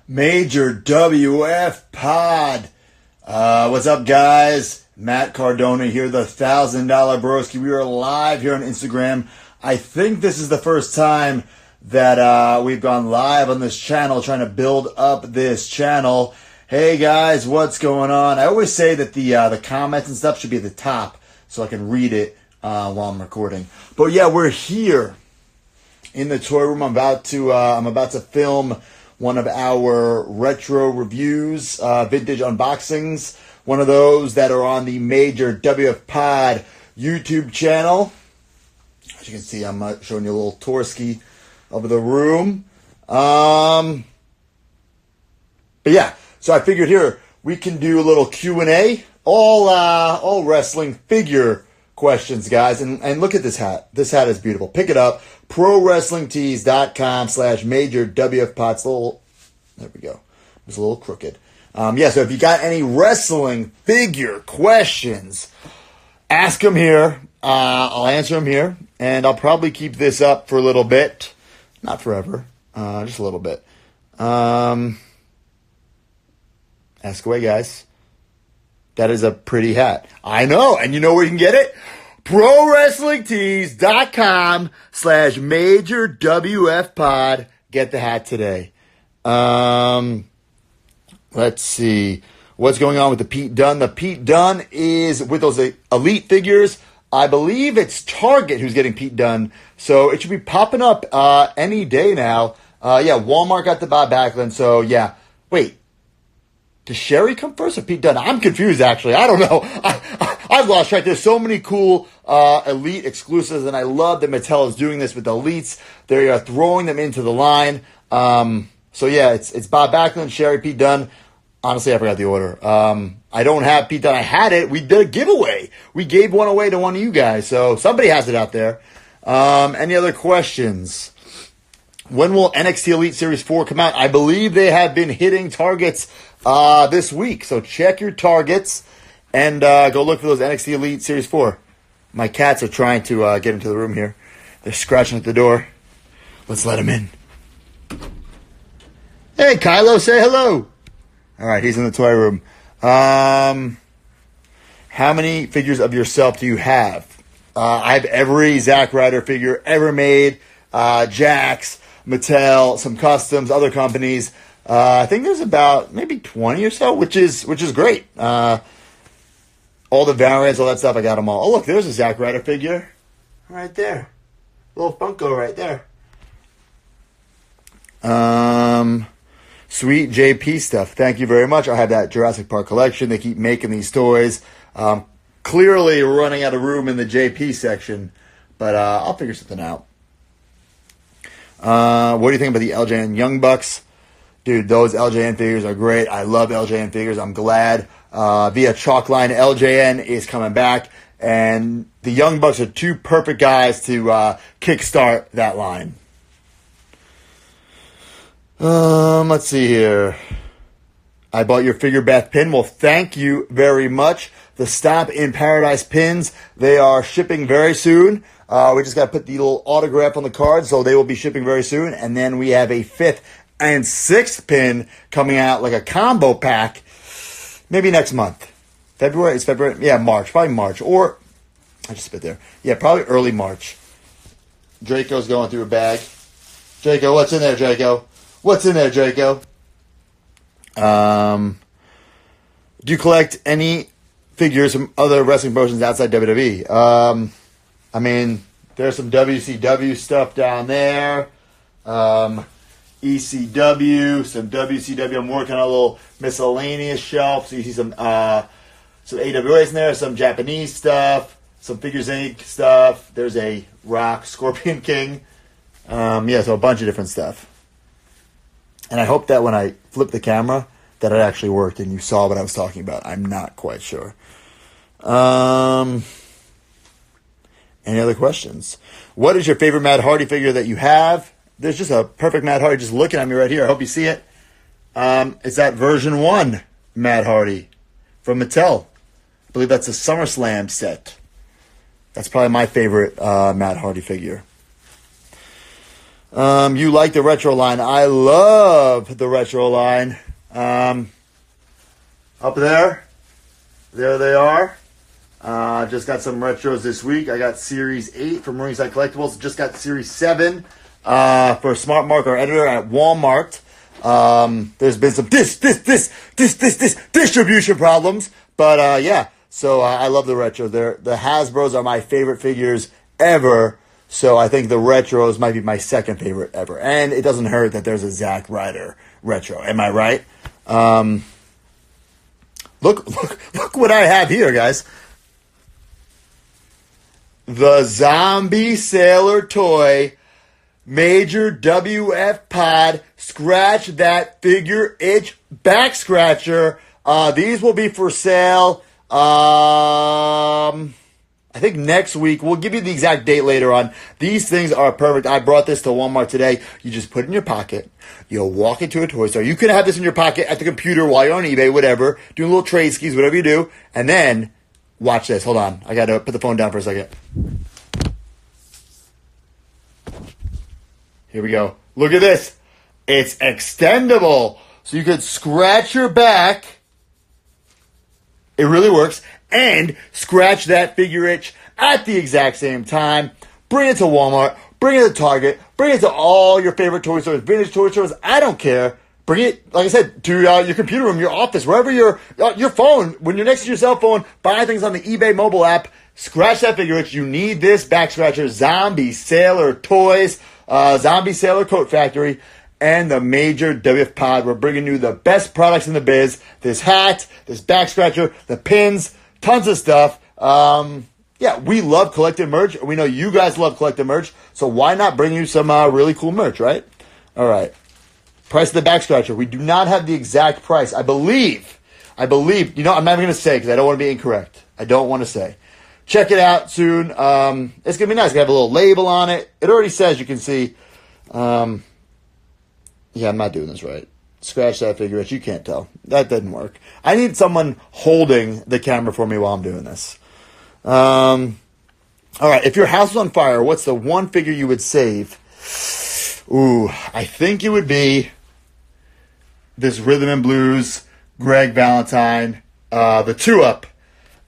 Major WF Pod. What's up, guys? Matt Cardona here, the $1,000 Broski. We are live here on Instagram. I think this is the first time that we've gone live on this channel, trying to build up this channel. Hey guys, what's going on? I always say that the comments and stuff should be at the top so I can read it while I'm recording. But yeah, we're here in the toy room. I'm about to film one of our retro reviews, vintage unboxings. One of those that are on the Major WF Pod YouTube channel. As you can see, I'm showing you a little Torski of the room. But yeah, so I figured here we can do a little Q&A, all wrestling figure questions, guys. And look at this hat. This hat is beautiful. Pick it up. ProWrestlingTees.com/Major WF Pod. There we go. It was a little crooked. So if you got any wrestling figure questions, ask them here. I'll answer them here. And I'll probably keep this up for a little bit. Not forever. Just a little bit. Ask away, guys. That is a pretty hat. I know. And you know where you can get it? ProWrestlingTees.com/Major WF Pod. Get the hat today. Let's see. What's going on with the Pete Dunne? The Pete Dunne is with those elite figures. I believe it's Target who's getting Pete Dunne. So it should be popping up any day now. Walmart got the Bob Backlund. So yeah. Wait. Does Sherry come first or Pete Dunne? I'm confused, actually. I don't know. I've lost track. There's so many cool elite exclusives, and I love that Mattel is doing this with the elites. They are throwing them into the line. It's Bob Backlund, Sherry, Pete Dunne. Honestly, I forgot the order. I don't have Pete Dunne. I had it. We did a giveaway. We gave one away to one of you guys, so somebody has it out there. Any other questions? When will NXT Elite Series 4 come out? I believe they have been hitting targets this week. So check your targets and go look for those NXT Elite Series 4. My cats are trying to get into the room here. They're scratching at the door. Let's let them in. Hey, Kylo, say hello. All right, he's in the toy room. How many figures of yourself do you have? I have every Zack Ryder figure ever made. Jakks, Mattel, some customs, other companies. I think there's about maybe 20 or so, which is great. All the variants, all that stuff, I got them all. Oh, look, there's a Zack Ryder figure right there. Little Funko right there. Sweet JP stuff. Thank you very much. I have that Jurassic Park collection. They keep making these toys. Clearly running out of room in the JP section, but I'll figure something out. What do you think about the LJN Young Bucks? Dude, those LJN figures are great. I love LJN figures. I'm glad via Chalkline LJN is coming back, and the Young Bucks are two perfect guys to kickstart that line. Let's see here. I bought your figure Beth pin. Well, thank you very much. The Stomp in Paradise pins, they are shipping very soon. We just got to put the little autograph on the card, so they will be shipping very soon. And then we have a 5th and 6th pin coming out, like a combo pack, maybe next month. February? It's February? Yeah, March. Probably March. Or, I just spit there. Yeah, probably early March. Draco's going through a bag. Draco, what's in there, Draco? What's in there, Draco? Do you collect any figures from other wrestling promotions outside WWE? I mean, there's some WCW stuff down there. ECW, some WCW. I'm working on a little miscellaneous shelf. So you see some AWAs in there, some Japanese stuff, some Figures Inc. stuff. There's a Rock Scorpion King. So a bunch of different stuff. And I hope that when I flip the camera, that it actually worked and you saw what I was talking about. I'm not quite sure. Any other questions? What is your favorite Matt Hardy figure that you have? There's just a perfect Matt Hardy just looking at me right here. I hope you see it. It's that version 1 Matt Hardy from Mattel. I believe that's a SummerSlam set. That's probably my favorite Matt Hardy figure. You like the retro line. I love the retro line. Up there they are. Just got some retros this week. I got Series 8 from Ringside Collectibles. Just got Series 7 for Smart Mark, our editor at Walmart. There's been some distribution problems. But yeah, so I love the retro. The Hasbros are my favorite figures ever. So I think the retros might be my second favorite ever. And it doesn't hurt that there's a Zack Ryder retro. Am I right? Look what I have here, guys. The Zombie Sailor toy, Major WF Pod, Scratch That Figure Itch Back Scratcher. These will be for sale, I think next week. We'll give you the exact date later on. These things are perfect. I brought this to Walmart today. You just put it in your pocket. You'll walk into a toy store. You could have this in your pocket at the computer while you're on eBay, whatever. Doing little trade skis, whatever you do. And then, watch this. Hold on. I got to put the phone down for a second. Here we go. Look at this. It's extendable. So you could scratch your back. It really works. And scratch that figure itch at the exact same time. Bring it to Walmart. Bring it to Target. Bring it to all your favorite toy stores, vintage toy stores. I don't care. Bring it, like I said, to your computer room, your office, wherever your phone. When you're next to your cell phone, buy things on the eBay mobile app. Scratch that figure itch. You need this back scratcher. Zombie Sailor Toys, Zombie Sailor Coat Factory, and the Major WF Pod. We're bringing you the best products in the biz. This hat, this back scratcher, the pins, tons of stuff. Yeah, we love collecting merch. We know you guys love collecting merch. So why not bring you some really cool merch, right? All right. Price of the back scratcher. We do not have the exact price. I believe, I'm not even going to say because I don't want to be incorrect. I don't want to say. Check it out soon. It's going to be nice. It's going to have a little label on it. It already says, you can see. Yeah, I'm not doing this right. Scratch that figure itch. You can't tell. That didn't work. I need someone holding the camera for me while I'm doing this. All right. If your house was on fire, what's the one figure you would save? Ooh, I think it would be this Rhythm and Blues Greg Valentine, the 2-up.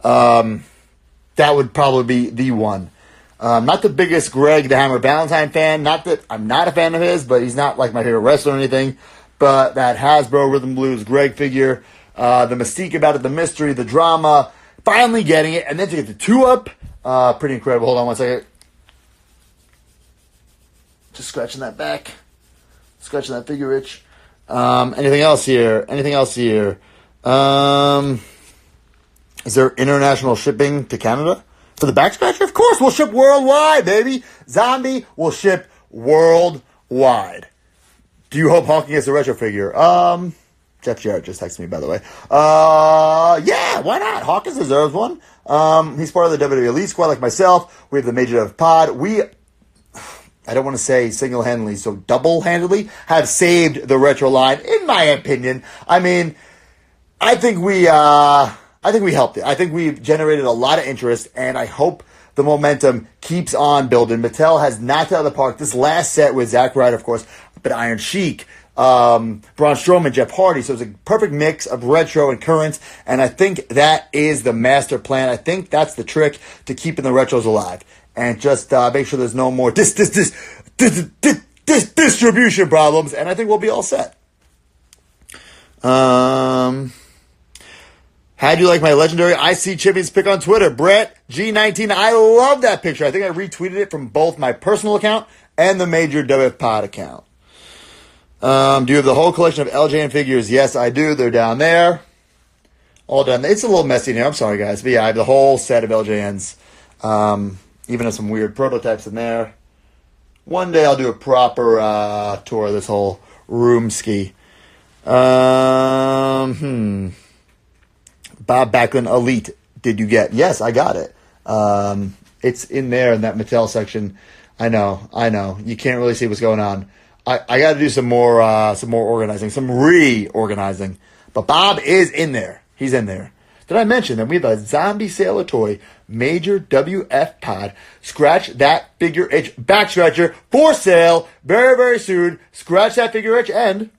That would probably be the one. Not the biggest Greg the Hammer Valentine fan. Not that I'm not a fan of his, but he's not like my favorite wrestler or anything. But that Hasbro Rhythm Blues Greg figure, the mystique about it, the mystery, the drama, finally getting it, and then to get the 2-up, pretty incredible. Hold on one second. Just scratching that back. Scratching that figure itch. Anything else here? Is there international shipping to Canada? For the back scratcher? Of course, we'll ship worldwide, baby. Zombie will ship worldwide. Do you hope Hawking gets a retro figure? Jeff Jarrett just texted me, by the way. Yeah, why not? Hawkins deserves one. He's part of the WWE Elite Squad like myself. We have the Major of Pod. I don't want to say single-handedly, so double-handedly have saved the retro line, in my opinion. I mean, I think we helped it. I think we've generated a lot of interest, and I hope the momentum keeps on building. Mattel has knocked out of the park this last set with Zack Ryder, of course, but Iron Sheik, Braun Strowman, Jeff Hardy. So it's a perfect mix of retro and current, and I think that is the master plan. I think that's the trick to keeping the retros alive. And just make sure there's no more distribution problems, and I think we'll be all set. How do you like my legendary IC Champions pick on Twitter? Brett G19. I love that picture. I think I retweeted it from both my personal account and the Major WF Pod account. Do you have the whole collection of LJN figures? Yes, I do. They're down there. All done. It's a little messy in here. I'm sorry, guys. But yeah, I have the whole set of LJNs. Even have some weird prototypes in there. One day I'll do a proper tour of this whole room ski. Bob Backlund Elite, did you get? Yes, I got it. It's in there in that Mattel section. I know. You can't really see what's going on. I got to do some more organizing, some reorganizing. But Bob is in there. He's in there. did I mention that we have a zombie Sailor toy, Major WF Pod, Scratch That Figure Itch back scratcher for sale very, very soon. Scratch that figure itch and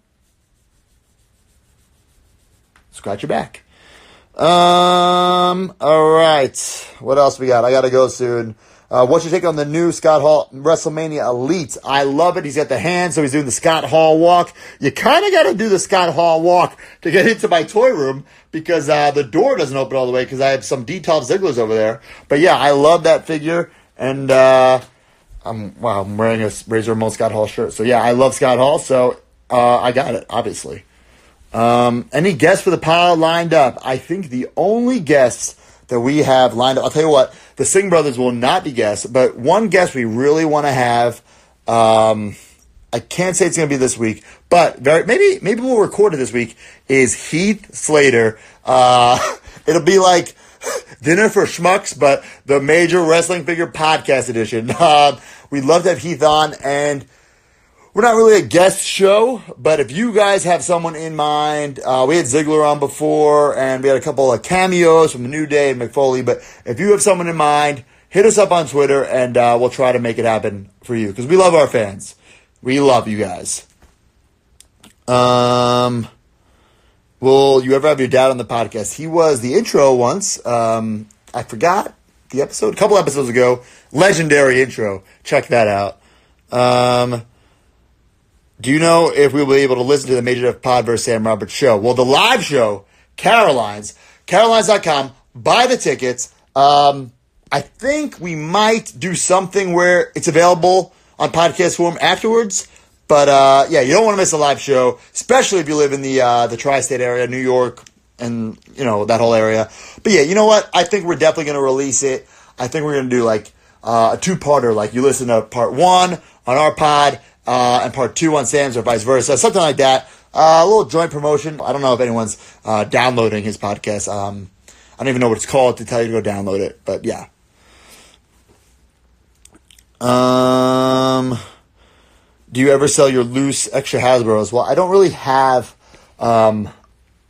scratch your back. All right. What else we got? I got to go soon. What's your take on the new Scott Hall WrestleMania Elite? I love it. He's got the hand, so he's doing the Scott Hall walk. You kind of got to do the Scott Hall walk to get into my toy room because the door doesn't open all the way because I have some D-top Zigglers over there. But yeah, I love that figure, and I'm wearing a Razor Ramon Scott Hall shirt. So yeah, I love Scott Hall, so I got it, obviously. Any guests for the pod lined up? I think the only guests that we have lined up, I'll tell you what, the Singh brothers will not be guests, but one guest we really want to have, I can't say it's going to be this week, but maybe we'll record it this week, is Heath Slater. It'll be like Dinner for Schmucks, but the Major Wrestling Figure Podcast edition. We'd love to have Heath on, and we're not really a guest show, but if you guys have someone in mind, we had Ziggler on before, and we had a couple of cameos from The New Day and McFoley, but if you have someone in mind, hit us up on Twitter, and we'll try to make it happen for you, because we love our fans. We love you guys. Will you ever have your dad on the podcast? He was the intro once. I forgot the episode, a couple episodes ago. Legendary intro. Check that out. Do you know if we will be able to listen to the Major Def Pod vs. Sam Roberts show? Well, the live show, Carolines.com, buy the tickets. I think we might do something where it's available on podcast form afterwards. But, yeah, you don't want to miss a live show, especially if you live in the tri-state area, New York, and, that whole area. But, yeah, you know what? I think we're definitely going to release it. I think we're going to do, a two-parter. Like, you listen to part 1 on our pod, and part 2 on Sam's or vice versa. Something like that. A little joint promotion. I don't know if anyone's downloading his podcast. I don't even know what it's called to tell you to go download it. But, yeah. Do you ever sell your loose extra Hasbros? Well, I don't really have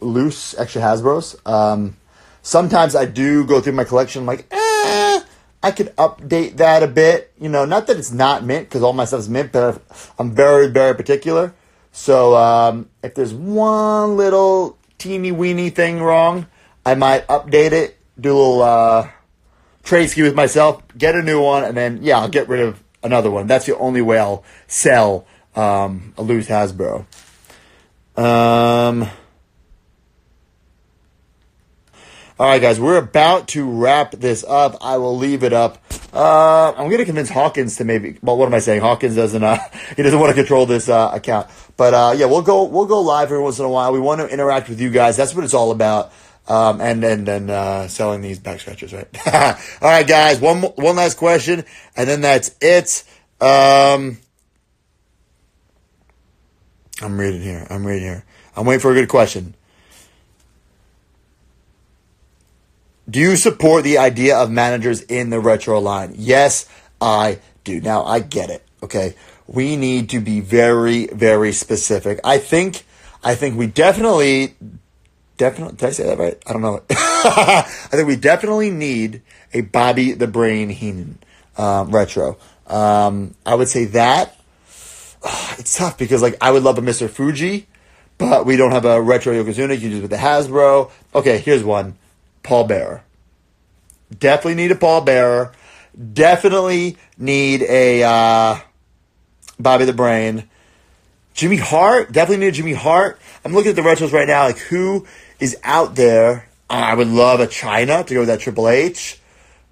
loose extra Hasbros. Sometimes I do go through my collection. I'm like, I could update that a bit. Not that it's not mint, because all my stuff's mint, but I'm very, very particular. So if there's one little teeny-weeny thing wrong, I might update it, do a little trade ski with myself, get a new one, and then, yeah, I'll get rid of another one. That's the only way I'll sell a loose Hasbro. All right, guys, we're about to wrap this up. I will leave it up. I'm going to convince Hawkins to maybe. Well, what am I saying? Hawkins doesn't. He doesn't want to control this account. But yeah, we'll go live every once in a while. We want to interact with you guys. That's what it's all about. And then selling these back scratchers, right? All right, guys. One last question, and then that's it. I'm reading here. I'm waiting for a good question. Do you support the idea of managers in the retro line? Yes, I do. Now, I get it, okay? We need to be very, very specific. I think we definitely, did I say that right? I don't know. I think we definitely need a Bobby the Brain Heenan retro. I would say that. It's tough because, I would love a Mr. Fuji, but we don't have a retro Yokozuna. You can use it with the Hasbro. Okay, here's one. Paul Bearer. Definitely need a Paul Bearer. Definitely need a Bobby the Brain. Jimmy Hart. Definitely need a Jimmy Hart. I'm looking at the retros right now. Who is out there? I would love a China to go with that Triple H.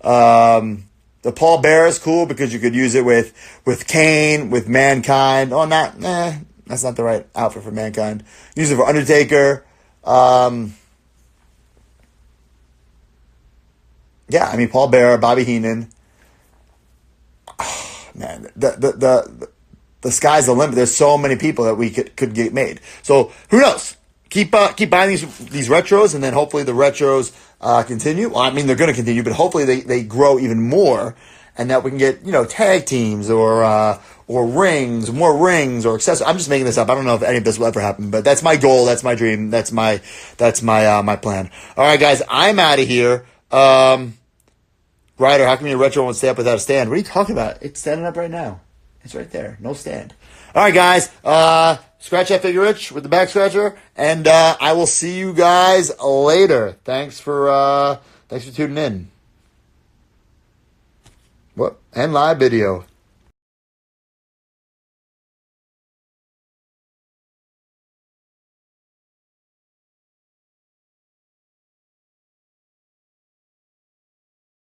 The Paul Bearer is cool because you could use it with Kane, with Mankind. Oh, that's not the right outfit for Mankind. Use it for Undertaker. Yeah, I mean, Paul Bearer, Bobby Heenan. Oh, man, the sky's the limit. There's so many people that we could get made. So who knows? Keep buying these retros, and then hopefully the retros continue. Well, I mean, they're going to continue, but hopefully they grow even more, and that we can get tag teams or or rings, more rings or accessories. I'm just making this up. I don't know if any of this will ever happen, but that's my goal. That's my dream. That's my plan. All right, guys, I'm out of here. Ryder, how come your retro won't stay up without a stand? What are you talking about? It's standing up right now. It's right there. No stand. All right, guys. Scratch that figure itch with the back scratcher, and I will see you guys later. Thanks for tuning in. What? And live video.